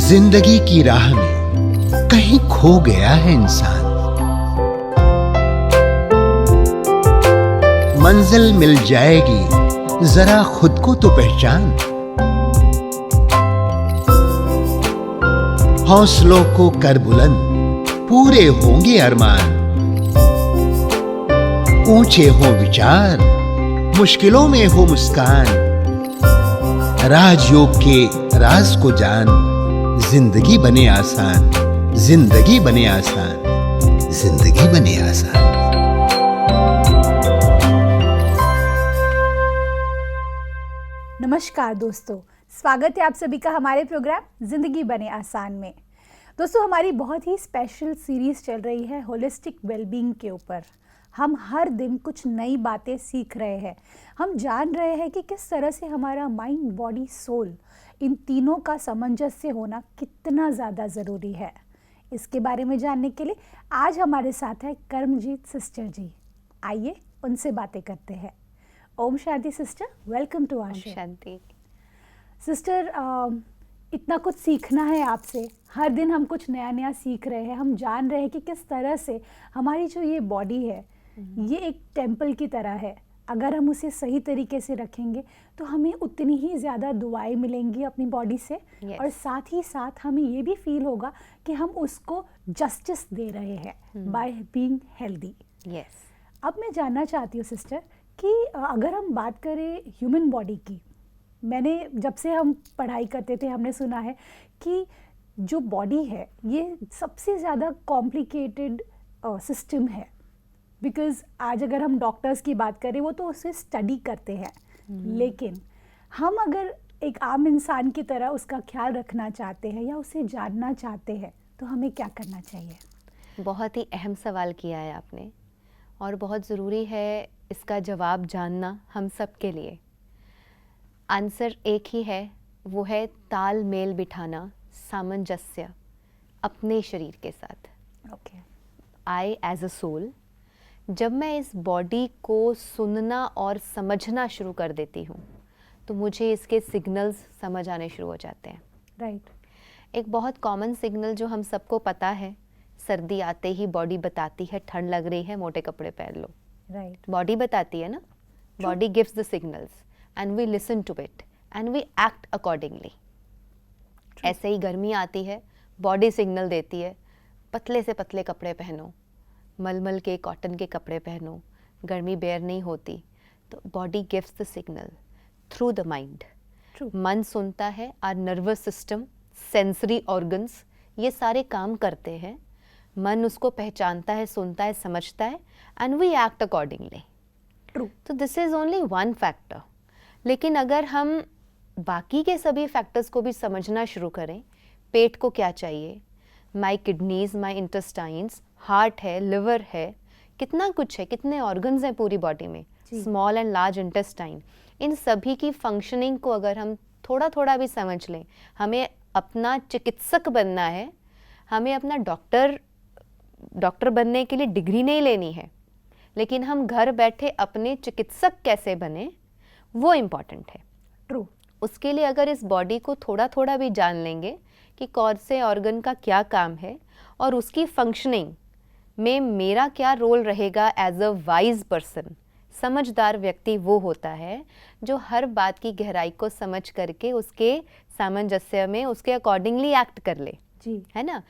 जिंदगी की राह में कहीं खो गया है इंसान। मंजिल मिल जाएगी, जरा खुद को तो पहचान। हौसलों को कर बुलंद, पूरे होंगे अरमान। ऊंचे हो विचार, मुश्किलों में हो मुस्कान। राजयोग के राज को जान, जिंदगी बने आसान, जिंदगी बने आसान, जिंदगी बने आसान। नमस्कार दोस्तों, स्वागत है आप सभी का हमारे प्रोग्राम जिंदगी बने आसान में। दोस्तों, हमारी बहुत ही स्पेशल सीरीज चल रही है होलिस्टिक वेलबींग के ऊपर। हम हर दिन कुछ नई बातें सीख रहे हैं। हम जान रहे हैं कि किस तरह से हमारा माइंड, बॉडी, सोल, इन तीनों का सामंजस्य होना कितना ज़्यादा ज़रूरी है। इसके बारे में जानने के लिए आज हमारे साथ है कर्मजीत सिस्टर जी। आइए उनसे बातें करते हैं। ओम शांति sister, welcome to our show. शांति सिस्टर, इतना कुछ सीखना है आपसे। हर दिन हम कुछ नया नया सीख रहे हैं। हम जान रहे हैं कि किस तरह से हमारी जो ये बॉडी है, ये एक टेम्पल की तरह है। अगर हम उसे सही तरीके से रखेंगे तो हमें उतनी ही ज़्यादा दुआएं मिलेंगी अपनी बॉडी से। Yes. और साथ ही साथ हमें ये भी फील होगा कि हम उसको जस्टिस दे रहे हैं बाय बीइंग हेल्दी। यस अब मैं जानना चाहती हूँ सिस्टर कि अगर हम बात करें ह्यूमन बॉडी की, मैंने जब से हम पढ़ाई करते थे हमने सुना है कि जो बॉडी है ये सबसे ज़्यादा कॉम्प्लिकेटेड सिस्टम है। बिकॉज़ आज अगर हम डॉक्टर्स की बात करें वो तो उसे स्टडी करते हैं, लेकिन हम अगर एक आम इंसान की तरह उसका ख्याल रखना चाहते हैं या उसे जानना चाहते हैं तो हमें क्या करना चाहिए? बहुत ही अहम सवाल किया है आपने और बहुत ज़रूरी है इसका जवाब जानना हम सब के लिए। आंसर एक ही है, वो है तालमेल बिठाना, सामंजस्य अपने शरीर के साथ। Okay. I as a soul, जब मैं इस बॉडी को सुनना और समझना शुरू कर देती हूँ तो मुझे इसके सिग्नल्स समझ आने शुरू हो जाते हैं। राइट। एक बहुत कॉमन सिग्नल जो हम सबको पता है, सर्दी आते ही बॉडी बताती है ठंड लग रही है, मोटे कपड़े पहन लो। राइट। बॉडी बताती है ना, body gives the signals and we listen to it and we act accordingly. ऐसे ही गर्मी आती है, बॉडी सिग्नल देती है पतले से पतले कपड़े पहनो, मलमल के कॉटन के कपड़े पहनो, गर्मी बेयर नहीं होती। तो body gives the signal through the mind. मन सुनता है, our nervous system, sensory organs, ये सारे काम करते हैं। मन उसको पहचानता है, सुनता है, समझता है and we act accordingly. True. तो this is only one factor. लेकिन अगर हम बाकी के सभी फैक्टर्स को भी समझना शुरू करें, पेट को क्या चाहिए, माई किडनीज, माई इंटेस्टाइन्स, हार्ट है, लिवर है, कितना कुछ है, कितने ऑर्गन्स हैं पूरी बॉडी में, स्मॉल एंड लार्ज इंटेस्टाइन, इन सभी की फंक्शनिंग को अगर हम थोड़ा थोड़ा भी समझ लें, हमें अपना चिकित्सक बनना है, हमें अपना डॉक्टर बनने के लिए डिग्री नहीं लेनी है, लेकिन हम घर बैठे अपने चिकित्सक कैसे बने वो इम्पॉर्टेंट है। ट्रू। उसके लिए अगर इस बॉडी को थोड़ा थोड़ा भी जान लेंगे कि कौन से ऑर्गन का क्या काम है और उसकी फंक्शनिंग में मेरा क्या रोल रहेगा एज अ वाइज पर्सन। समझदार व्यक्ति वो होता है जो हर बात की गहराई को समझ करके उसके सामंजस्य में उसके अकॉर्डिंगली एक्ट कर ले, जी। है ना।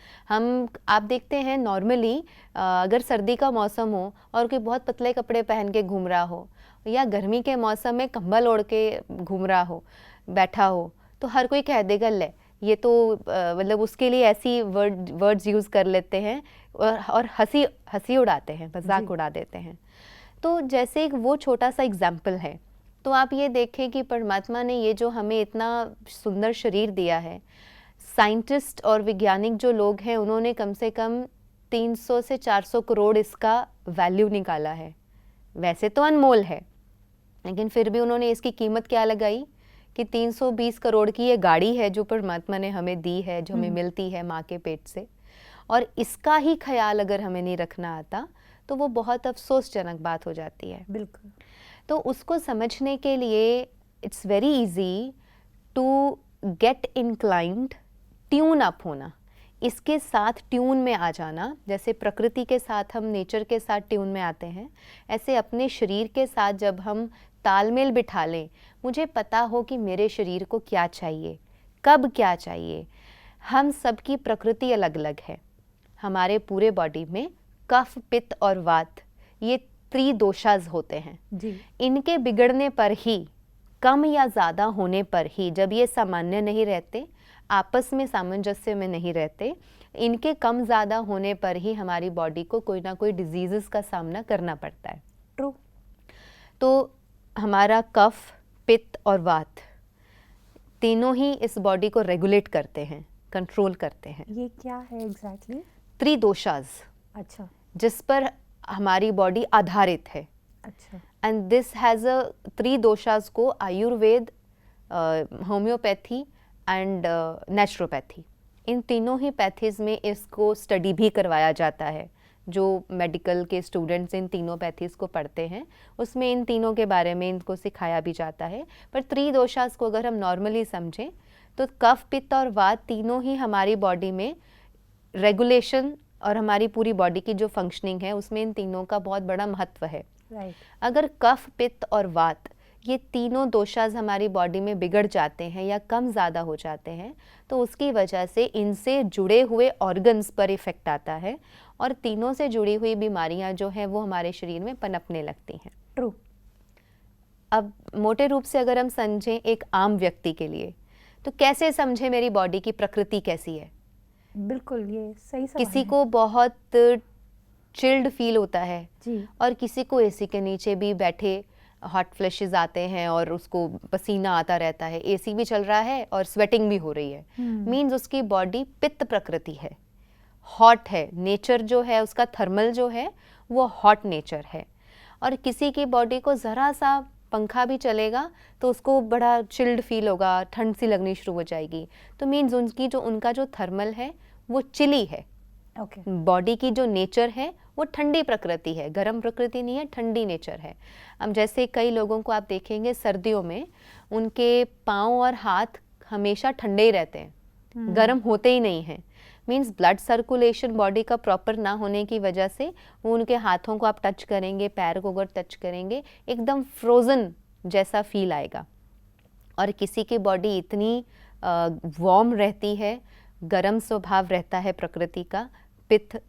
आप देखते हैं नॉर्मली अगर सर्दी का मौसम हो और कोई बहुत पतले कपड़े पहन के घूम रहा हो या गर्मी के मौसम में कंबल ओढ़ के घूम रहा हो, बैठा हो, तो हर कोई कह देगा ले ये तो मतलब उसके लिए ऐसी वर्ड्स यूज़ कर लेते हैं और हंसी उड़ाते हैं, मजाक उड़ा देते हैं। तो जैसे एक वो छोटा सा एग्जाम्पल है, तो आप ये देखें कि परमात्मा ने ये जो हमें इतना सुंदर शरीर दिया है, साइंटिस्ट और वैज्ञानिक जो लोग हैं उन्होंने कम से कम 300 से 400 करोड़ इसका वैल्यू निकाला है। वैसे तो अनमोल है, लेकिन फिर भी उन्होंने इसकी कीमत क्या लगाई कि 320 करोड़ की ये गाड़ी है जो परमात्मा ने हमें दी है, जो हमें मिलती है माँ के पेट से, और इसका ही ख्याल अगर हमें नहीं रखना आता तो वो बहुत अफसोसजनक बात हो जाती है। बिल्कुल। तो उसको समझने के लिए it's very easy to get inclined tune up होना, इसके साथ ट्यून में आ जाना। जैसे प्रकृति के साथ हम नेचर के साथ ट्यून में आते हैं, ऐसे अपने शरीर के साथ जब हम तालमेल बिठा लें, मुझे पता हो कि मेरे शरीर को क्या चाहिए, कब क्या चाहिए। हम सबकी प्रकृति अलग अलग है। हमारे पूरे बॉडी में कफ, पित्त और वात, ये त्रिदोषाज होते हैं जी। इनके बिगड़ने पर ही, कम या ज़्यादा होने पर ही, जब ये सामान्य नहीं रहते, आपस में सामंजस्य में नहीं रहते, इनके कम ज़्यादा होने पर ही हमारी बॉडी को कोई ना कोई डिजीज़ का सामना करना पड़ता है। ट्रू। तो हमारा कफ, पित्त और वात तीनों ही इस बॉडी को रेगुलेट करते हैं, कंट्रोल करते हैं। ये क्या है एग्जैक्टली? त्रिदोषाज, अच्छा जिस पर हमारी बॉडी आधारित है। अच्छा। एंड दिस हैज़ अ त्रिदोषाज को आयुर्वेद, होम्योपैथी एंड नेचुरोपैथी, इन तीनों ही पैथीज़ में इसको स्टडी भी करवाया जाता है। जो मेडिकल के स्टूडेंट्स इन तीनों पैथीज़ को पढ़ते हैं, उसमें इन तीनों के बारे में इनको सिखाया भी जाता है। पर त्रिदोषाज को अगर हम नॉर्मली समझें तो कफ, पित्त और वात तीनों ही हमारी बॉडी में रेगुलेशन और हमारी पूरी बॉडी की जो फंक्शनिंग है उसमें इन तीनों का बहुत बड़ा महत्व है। राइट। अगर कफ, पित्त और वात ये तीनों दोषाज हमारी बॉडी में बिगड़ जाते हैं या कम ज़्यादा हो जाते हैं, तो उसकी वजह से इनसे जुड़े हुए ऑर्गन्स पर इफ़ेक्ट आता है और तीनों से जुड़ी हुई बीमारियां जो हैं वो हमारे शरीर में पनपने लगती हैं। ट्रू। अब मोटे रूप से अगर हम समझें एक आम व्यक्ति के लिए, तो कैसे समझें मेरी बॉडी की प्रकृति कैसी है? बिल्कुल, ये सही सवाल किसी है। को बहुत चिल्ड फील होता है जी। और किसी को एसी के नीचे भी बैठे हॉट फ्लैशेस आते हैं और उसको पसीना आता रहता है, एसी भी चल रहा है और स्वेटिंग भी हो रही है। मीन्स उसकी बॉडी पित्त प्रकृति है, हॉट है, नेचर जो है उसका थर्मल जो है वो हॉट नेचर है। और किसी की बॉडी को ज़रा सा पंखा भी चलेगा तो उसको बड़ा चिल्ड फील होगा, ठंड सी लगनी शुरू हो जाएगी। तो मीन्स उनका जो थर्मल है वो चिली है। ओके। बॉडी की जो नेचर है वो ठंडी प्रकृति है, गर्म प्रकृति नहीं है, ठंडी नेचर है। अब जैसे कई लोगों को आप देखेंगे सर्दियों में उनके पाँव और हाथ हमेशा ठंडे ही रहते हैं, गर्म होते ही नहीं हैं। मीन्स ब्लड सर्कुलेशन बॉडी का प्रॉपर ना होने की वजह से वो उनके हाथों को आप टच करेंगे, पैर को अगर टच करेंगे एकदम फ्रोज़न जैसा फील आएगा। और किसी की बॉडी इतनी वार्म रहती है, गर्म स्वभाव रहता है प्रकृति का, पित्त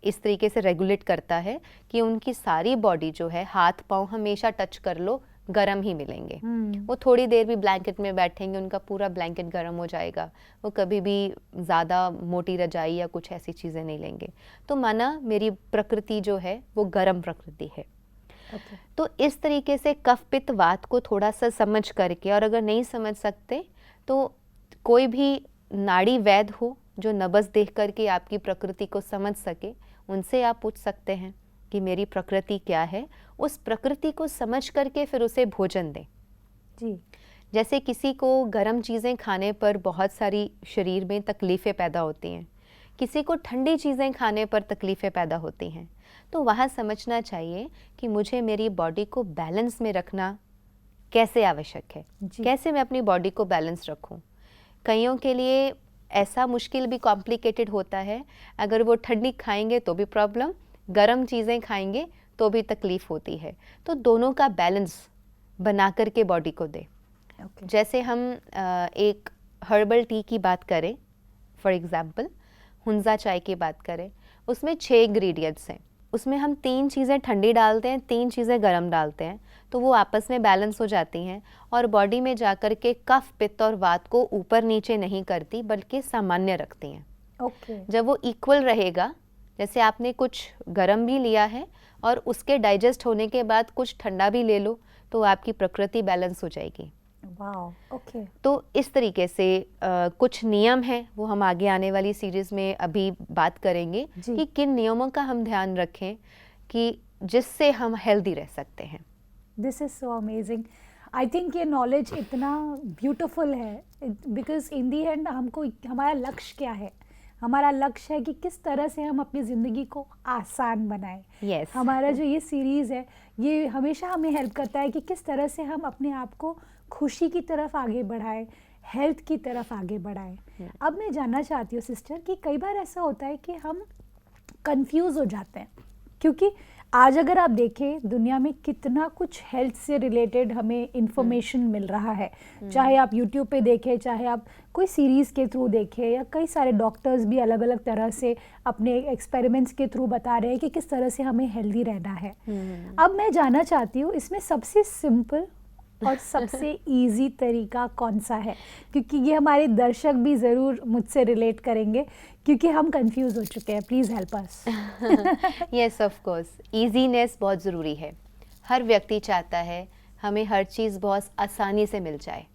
इस तरीके से रेगुलेट करता है कि उनकी सारी बॉडी जो है, हाथ पाँव हमेशा टच कर लो गरम ही मिलेंगे। वो थोड़ी देर भी ब्लैंकेट में बैठेंगे, उनका पूरा ब्लैंकेट गर्म हो जाएगा। वो कभी भी ज़्यादा मोटी रजाई या कुछ ऐसी चीज़ें नहीं लेंगे। तो माना मेरी प्रकृति जो है वो गर्म प्रकृति है। Okay. तो इस तरीके से कफ, पित्त, वात को थोड़ा सा समझ करके, और अगर नहीं समझ सकते तो कोई भी नाड़ी वैद्य हो जो नब्ज़ देख करके आपकी प्रकृति को समझ सके, उनसे आप पूछ सकते हैं कि मेरी प्रकृति क्या है। उस प्रकृति को समझ करके फिर उसे भोजन दें। जी। जैसे किसी को गर्म चीज़ें खाने पर बहुत सारी शरीर में तकलीफ़ें पैदा होती हैं, किसी को ठंडी चीज़ें खाने पर तकलीफ़ें पैदा होती हैं। तो वहाँ समझना चाहिए कि मुझे मेरी बॉडी को बैलेंस में रखना कैसे आवश्यक है, कैसे मैं अपनी बॉडी को बैलेंस रखूं। कईयों के लिए ऐसा मुश्किल भी कॉम्प्लिकेटेड होता है, अगर वो ठंडी खाएंगे तो भी प्रॉब्लम, गर्म चीज़ें खाएंगे तो भी तकलीफ़ होती है। तो दोनों का बैलेंस बना करके बॉडी को दे। जैसे हम एक हर्बल टी की बात करें, फॉर एग्ज़ाम्पल हुंजा चाय की बात करें, उसमें 6 इंग्रेडिएंट्स हैं। उसमें हम 3 चीज़ें ठंडी डालते हैं, 3 चीज़ें गर्म डालते हैं, तो वो आपस में बैलेंस हो जाती हैं और बॉडी में जाकर के कफ, पित्त और वात को ऊपर नीचे नहीं करती बल्कि सामान्य रखती हैं। ओके। जब वो इक्वल रहेगा, जैसे आपने कुछ गर्म भी लिया है और उसके डाइजेस्ट होने के बाद कुछ ठंडा भी ले लो, तो आपकी प्रकृति बैलेंस हो जाएगी। Wow, okay. तो इस तरीके से कुछ नियम हैं, वो हम आगे आने वाली सीरीज़ में अभी बात करेंगे कि किन नियमों का हम ध्यान रखें कि जिससे हम हेल्दी रह सकते हैं। This is so amazing. I think ये नॉलेज इतना ब्यूटीफुल है, बिकॉज इन दी एंड हमको हमारा लक्ष्य क्या है? हमारा लक्ष्य है कि किस तरह से हम अपनी ज़िंदगी को आसान बनाएं। Yes. हमारा जो ये सीरीज़ है ये हमेशा हमें हेल्प करता है कि किस तरह से हम अपने आप को खुशी की तरफ आगे बढ़ाएं, हेल्थ की तरफ आगे बढ़ाएं। अब मैं जानना चाहती हूँ सिस्टर कि कई बार ऐसा होता है कि हम कंफ्यूज हो जाते हैं, क्योंकि आज अगर आप देखें दुनिया में कितना कुछ हेल्थ से रिलेटेड हमें इंफॉर्मेशन मिल रहा है, चाहे आप यूट्यूब पे देखें, चाहे आप कोई सीरीज़ के थ्रू देखें, या कई सारे डॉक्टर्स भी अलग अलग तरह से अपने एक्सपेरिमेंट्स के थ्रू बता रहे हैं कि किस तरह से हमें हेल्दी रहना है। अब मैं जानना चाहती हूँ इसमें सबसे सिंपल और सबसे इजी तरीका कौन सा है, क्योंकि ये हमारे दर्शक भी ज़रूर मुझसे रिलेट करेंगे क्योंकि हम कंफ्यूज हो चुके हैं। Please help us. Yes, of course, easiness बहुत ज़रूरी है। हर व्यक्ति चाहता है हमें हर चीज़ बहुत आसानी से मिल जाए।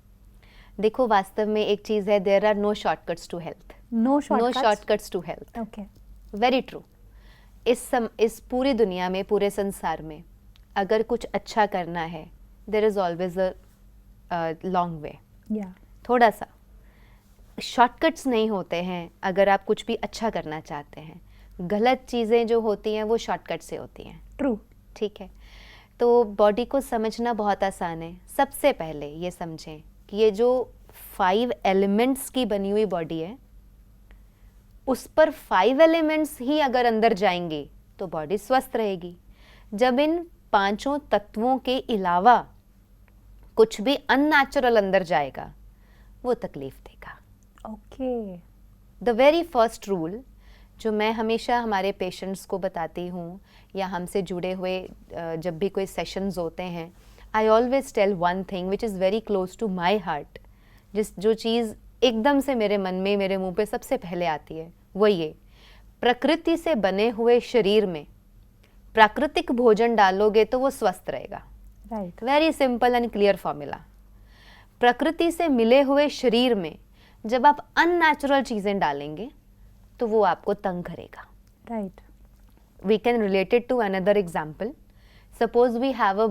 देखो, वास्तव में एक चीज़ है, there are no shortcuts to health. No shortcuts to health. Okay, very true. इस पूरी दुनिया में, पूरे संसार में अगर कुछ अच्छा करना है, there is always a long way. या थोड़ा सा शॉर्टकट्स नहीं होते हैं अगर आप कुछ भी अच्छा करना चाहते हैं। गलत चीज़ें जो होती हैं वो शॉर्टकट से होती हैं। ट्रू। ठीक है, तो बॉडी को समझना बहुत आसान है। सबसे पहले ये समझें कि ये जो 5 एलिमेंट्स की बनी हुई बॉडी है, उस पर 5 एलिमेंट्स ही अगर अंदर जाएंगे तो बॉडी स्वस्थ रहेगी। जब इन 5 तत्वों के अलावा कुछ भी अननेचुरल अंदर जाएगा, वो तकलीफ देगा। Okay. The very first rule जो मैं हमेशा हमारे पेशेंट्स को बताती हूँ, या हमसे जुड़े हुए जब भी कोई सेशंस होते हैं, I always tell one thing which is very close to my heart. जो चीज़ एकदम से मेरे मन में, मेरे मुंह पे सबसे पहले आती है, वो ये: प्रकृति से बने हुए शरीर में प्राकृतिक भोजन डालोगे तो वो स्वस्थ रहेगा। Right. Very simple and clear formula. प्रकृति से मिले हुए शरीर में जब आप अननेचुरल चीज़ें डालेंगे तो वो आपको तंग करेगा। Right. We can relate it to another example. Suppose we have a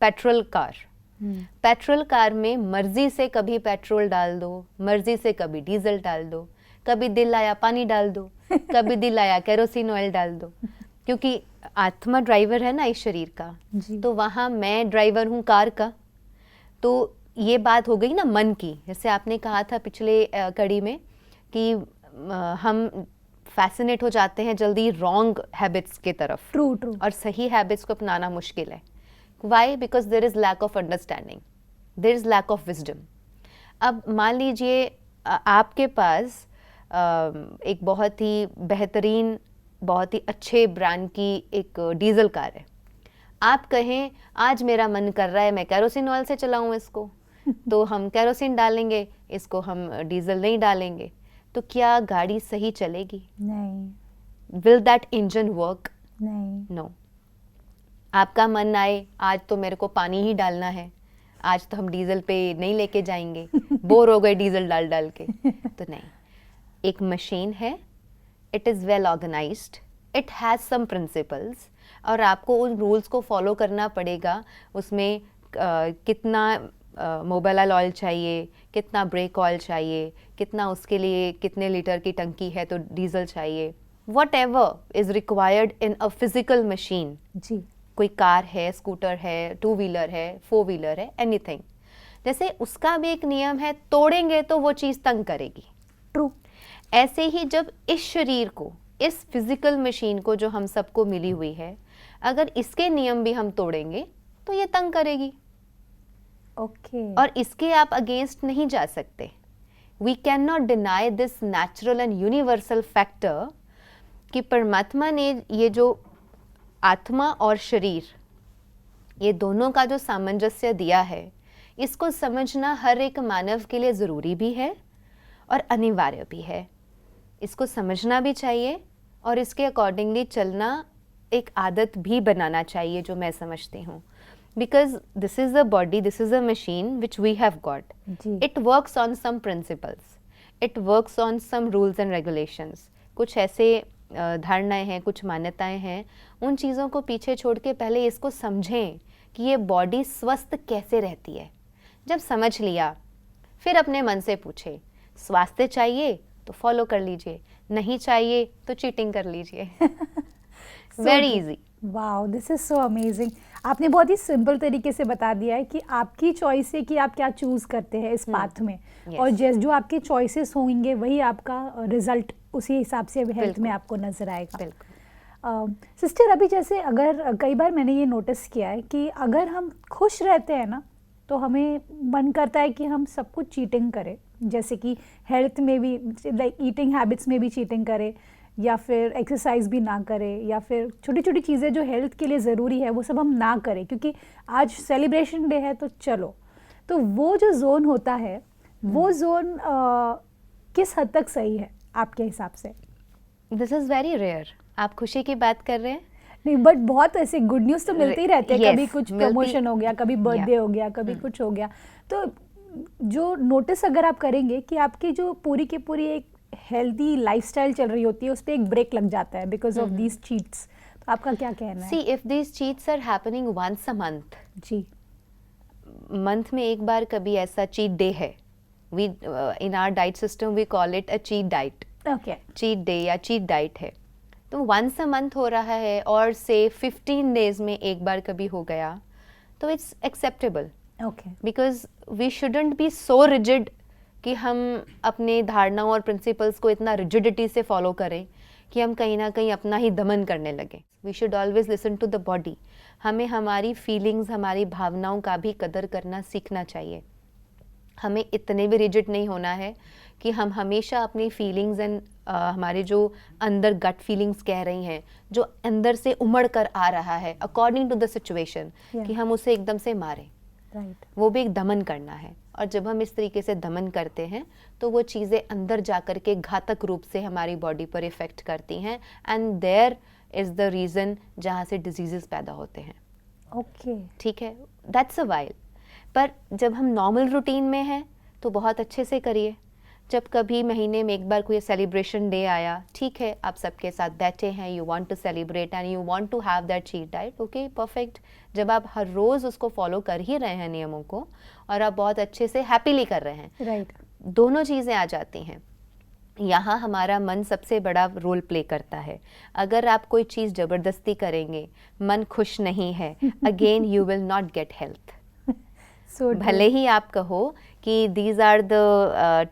petrol car. Petrol car में मर्जी से कभी पेट्रोल डाल दो, मर्जी से कभी डीजल डाल दो, कभी दिल आया पानी डाल दो, कभी दिल आया केरोसिन ऑयल डाल दो, क्योंकि आत्मा ड्राइवर है ना इस शरीर का। जी। तो वहाँ मैं ड्राइवर हूँ कार का। तो ये बात हो गई ना मन की। जैसे आपने कहा था पिछले कड़ी में कि हम फैसिनेट हो जाते हैं जल्दी रॉन्ग हैबिट्स के तरफ। True true. और सही हैबिट्स को अपनाना मुश्किल है। Why? Because there is lack of understanding, there is lack of wisdom. अब मान लीजिए आपके पास एक बहुत ही बेहतरीन, बहुत ही अच्छे ब्रांड की एक डीजल कार है। आप कहें आज मेरा मन कर रहा है मैं केरोसिन ऑयल से चलाऊं इसको, तो हम केरोसिन डालेंगे, इसको हम डीजल नहीं डालेंगे, तो क्या गाड़ी सही चलेगी? नहीं। Will that engine work? नहीं। नो। आपका मन आए आज तो मेरे को पानी ही डालना है, आज तो हम डीजल पे नहीं लेके जाएंगे, बोर हो गए डीजल डाल डाल के, तो नहीं। एक मशीन है, it is well organised, it has some principles, और आपको उन रूल्स को फॉलो करना पड़ेगा। उसमें कितना मोबाइल ऑयल चाहिए, कितना ब्रेक ऑयल चाहिए, कितना उसके लिए कितने लीटर की टंकी है तो डीजल चाहिए, whatever is required in a physical machine. जी। कोई कार है, स्कूटर है, 2 व्हीलर है, 4 व्हीलर है, एनीथिंग, जैसे उसका भी एक नियम है, तोड़ेंगे तो वो चीज़ तंग करेगी। ट्रू। ऐसे ही जब इस शरीर को, इस फिजिकल मशीन को जो हम सबको मिली हुई है, अगर इसके नियम भी हम तोड़ेंगे तो ये तंग करेगी। ओके। और इसके आप अगेंस्ट नहीं जा सकते। We can not deny this natural and universal factor कि परमात्मा ने ये जो आत्मा और शरीर, ये दोनों का जो सामंजस्य दिया है, इसको समझना हर एक मानव के लिए ज़रूरी भी है और अनिवार्य भी है। इसको समझना भी चाहिए और इसके अकॉर्डिंगली चलना एक आदत भी बनाना चाहिए, जो मैं समझती हूँ। Because this is a body, this is a machine which we have got. Ji. It works on some principles. It works on some rules and regulations. कुछ ऐसे धारणाएं हैं, कुछ मान्यताएं हैं, उन चीज़ों को पीछे छोड़ के पहले इसको समझें कि ये बॉडी स्वस्थ कैसे रहती है। जब समझ लिया, फिर अपने मन से पूछे, स्वास्थ्य चाहिए तो फॉलो कर लीजिए, नहीं चाहिए तो चीटिंग कर लीजिए। Very easy. Wow, this is so amazing. आपने बहुत ही सिंपल तरीके से बता दिया है कि आपकी चॉइस है कि आप क्या चूज करते हैं इस पाथ में, और जो आपके चॉइसेस होंगे वही आपका रिजल्ट उसी हिसाब से हेल्थ में आपको नजर आएगा। बिल्कुल। सिस्टर, अभी जैसे अगर कई बार मैंने ये नोटिस किया है कि अगर हम खुश रहते हैं ना तो हमें मन करता है कि हम सब कुछ चीटिंग करें, जैसे कि हेल्थ में भी, लाइक ईटिंग हैबिट्स में भी चीटिंग करें, या फिर एक्सरसाइज भी ना करें, या फिर छोटी छोटी चीज़ें जो हेल्थ के लिए ज़रूरी है वो सब हम ना करें क्योंकि आज सेलिब्रेशन डे है तो चलो। तो वो जो जोन होता है वो जोन किस हद तक सही है आपके हिसाब से? This is very rare. आप खुशी की बात कर रहे हैं? नहीं, बट बहुत ऐसे गुड न्यूज़ तो मिलते ही रहते हैं। Yes, कभी कुछ प्रमोशन हो गया, कभी बर्थडे हो गया, कभी कुछ हो गया। तो जो नोटिस अगर आप करेंगे कि आपकी जो पूरी की पूरी एक हेल्दी लाइफस्टाइल चल रही होती है उस पर एक ब्रेक लग जाता है बिकॉज ऑफ दीज चीट्स, तो आपका क्या कहना है? See, if these cheats are happening once a month, जी, मंथ में एक बार कभी ऐसा चीट डे है, we in our diet system we call it a cheat diet, okay, cheat day या चीट डाइट है, तो वंस अ मंथ हो रहा है और से 15 डेज में एक बार कभी हो गया तो it's acceptable, okay, because we shouldn't be so rigid कि हम अपने धारणाओं और प्रिंसिपल्स को इतना रिजिडिटी से फॉलो करें कि हम कहीं ना कहीं अपना ही दमन करने लगे। We should always listen to the body. हमें हमारी फीलिंग्स, हमारी भावनाओं का भी कदर करना सीखना चाहिए। हमें इतने भी रिजिड नहीं होना है कि हम हमेशा अपनी फीलिंग्स एंड हमारे जो अंदर गट फीलिंग्स कह रही हैं, जो अंदर से उमड़ कर आ रहा है अकॉर्डिंग टू द सिचुएशन, कि हम उसे एकदम से मारें। राइट, वो भी एक दमन करना है, और जब हम इस तरीके से दमन करते हैं तो वो चीज़ें अंदर जाकर के घातक रूप से हमारी बॉडी पर इफ़ेक्ट करती हैं, and there is the reason जहाँ से डिजीज़ेस पैदा होते हैं। ओके, ठीक है, दैट्स अ वाइल। पर जब हम नॉर्मल रूटीन में हैं तो बहुत अच्छे से करिए। जब कभी महीने में एक बार कोई सेलिब्रेशन डे आया, ठीक है, आप सबके साथ बैठे हैं, you want to celebrate and you want to have that cheat diet, okay, perfect. जब आप हर रोज़ उसको फॉलो कर ही रहे हैं नियमों को, और आप बहुत अच्छे से हैप्पीली कर रहे हैं, राइट, दोनों चीज़ें आ जाती हैं। यहाँ हमारा मन सबसे बड़ा रोल प्ले करता है। अगर आप कोई चीज़ ज़बरदस्ती करेंगे, मन खुश नहीं है, again you will not get health. So भले ही आप कहो कि these are the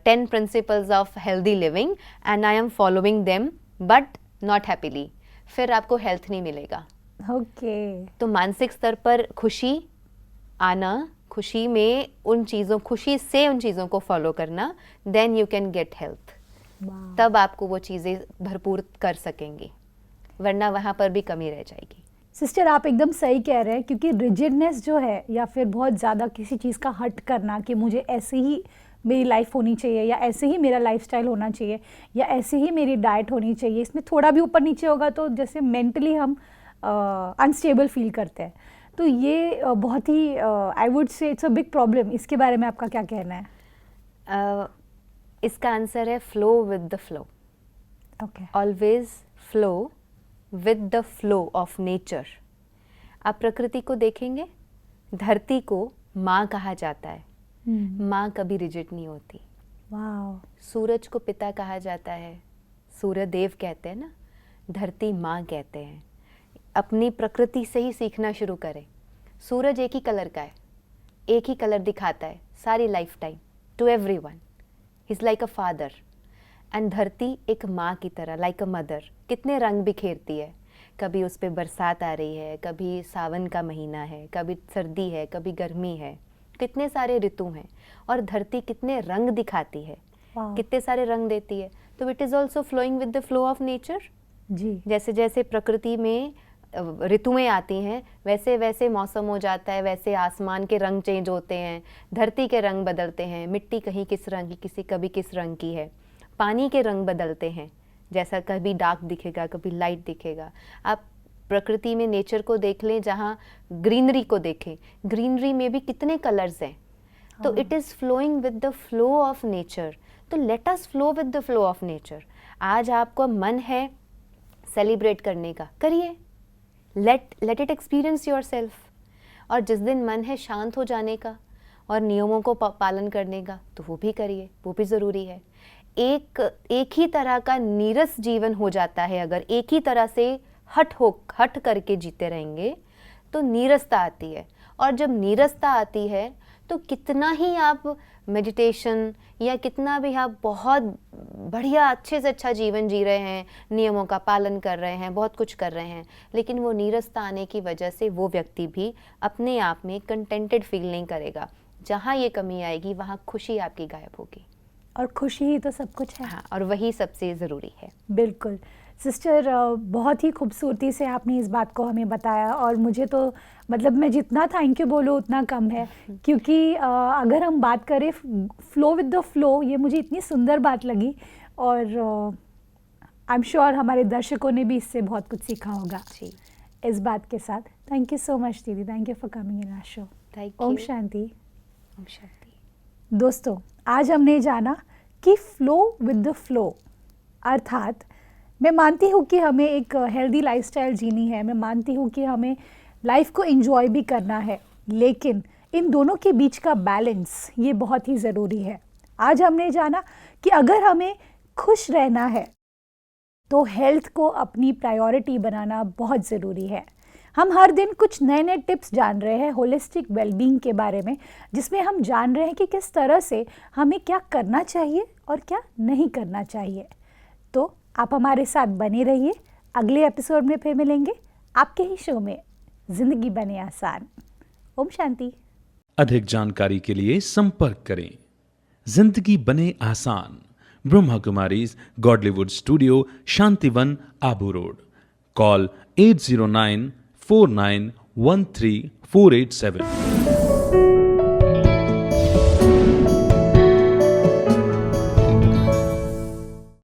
10 principles of healthy living and I am following them but not happily, फिर आपको हेल्थ नहीं मिलेगा। ओके, तो मानसिक स्तर पर खुशी आना, खुशी में उन चीज़ों, खुशी से उन चीज़ों को फॉलो करना, then you can get health. तब आपको वो चीज़ें भरपूर कर सकेंगी, वरना वहाँ पर भी कमी रह जाएगी। सिस्टर, आप एकदम सही कह रहे हैं, क्योंकि रिजिडनेस जो है या फिर बहुत ज़्यादा किसी चीज़ का हट करना कि मुझे ऐसे ही मेरी लाइफ होनी चाहिए, या ऐसे ही मेरा लाइफस्टाइल होना चाहिए, या ऐसे ही मेरी डाइट होनी चाहिए, इसमें थोड़ा भी ऊपर नीचे होगा तो जैसे मेंटली हम अनस्टेबल फील करते हैं। तो ये बहुत ही I would say it's a big problem. इसके बारे में आपका क्या कहना है? इसका आंसर है flow with the flow. Okay, always flow with the flow of nature. आप प्रकृति को देखेंगे, धरती को माँ कहा जाता है, माँ कभी रिजिड नहीं होती। वाओ, सूरज को पिता कहा जाता है, सूर्य देव कहते हैं ना, धरती माँ कहते हैं। अपनी प्रकृति से ही सीखना शुरू करें। सूरज एक ही कलर का है, एक ही कलर दिखाता है सारी lifetime to everyone, is like a father. And धरती एक माँ की तरह, लाइक अ मदर, कितने रंग बिखेरती है। कभी उस पर बरसात आ रही है, कभी सावन का महीना है, कभी सर्दी है, कभी गर्मी है, कितने सारे ऋतु हैं, और धरती कितने रंग दिखाती है, कितने सारे रंग देती है। तो it is also flowing with the flow of nature. जी, जैसे जैसे प्रकृति में ऋतुएं आती हैं, वैसे वैसे मौसम हो जाता है, वैसे आसमान के रंग चेंज होते हैं, धरती के रंग बदलते हैं, मिट्टी कहीं किस रंग की, किसी कभी किस रंग की है, पानी के रंग बदलते हैं, जैसा कभी डार्क दिखेगा, कभी लाइट दिखेगा। आप प्रकृति में नेचर को देख लें, जहाँ ग्रीनरी को देखें, ग्रीनरी में भी कितने कलर्स हैं। तो it is flowing with the flow of nature. तो let us flow with the flow of nature. आज आपको मन है सेलिब्रेट करने का, करिए, let it experience yourself. और जिस दिन मन है शांत हो जाने का और नियमों को पालन करने का, तो वो भी करिए, वो भी ज़रूरी है। एक ही तरह का नीरस जीवन हो जाता है अगर एक ही तरह से हट करके जीते रहेंगे तो नीरसता आती है। और जब नीरसता आती है तो कितना ही आप मेडिटेशन या कितना भी आप बहुत बढ़िया अच्छे से अच्छा जीवन जी रहे हैं, नियमों का पालन कर रहे हैं, बहुत कुछ कर रहे हैं, लेकिन वो नीरसता आने की वजह से वो व्यक्ति भी अपने आप में कंटेंटेड फील नहीं करेगा। जहाँ ये कमी आएगी वहाँ खुशी आपकी गायब होगी। और खुशी ही तो सब कुछ है। हाँ, और वही सबसे ज़रूरी है। बिल्कुल सिस्टर, बहुत ही खूबसूरती से आपने इस बात को हमें बताया, और मुझे तो मतलब मैं जितना थैंक यू बोलूँ उतना कम है, क्योंकि अगर हम बात करें फ्लो विद द फ्लो, ये मुझे इतनी सुंदर बात लगी, और आई एम श्योर हमारे दर्शकों ने भी इससे बहुत कुछ सीखा होगा। जी, इस बात के साथ थैंक यू सो मच दीदी, thank you for coming in our show. Thank ओम यू। शांति। ओम शांति। दोस्तों, आज हमने जाना कि फ्लो विद द फ्लो, अर्थात मैं मानती हूँ कि हमें एक हेल्दी लाइफस्टाइल जीनी है, मैं मानती हूँ कि हमें लाइफ को एंजॉय भी करना है, लेकिन इन दोनों के बीच का बैलेंस ये बहुत ही ज़रूरी है। आज हमने जाना कि अगर हमें खुश रहना है तो हेल्थ को अपनी प्रायोरिटी बनाना बहुत ज़रूरी है। हम हर दिन कुछ नए नए टिप्स जान रहे हैं होलिस्टिक वेलबींग के बारे में, जिसमें हम जान रहे हैं कि किस तरह से हमें क्या करना चाहिए और क्या नहीं करना चाहिए। तो आप हमारे साथ बने रहिए, अगले एपिसोड में फिर मिलेंगे आपके ही शो में जिंदगी बने आसान। ओम शांति। अधिक जानकारी के लिए संपर्क करें। जिंदगी बने आसान, Brahma Kumaris Godlywood studio, Shantivan, Abu road. Call 80949134887।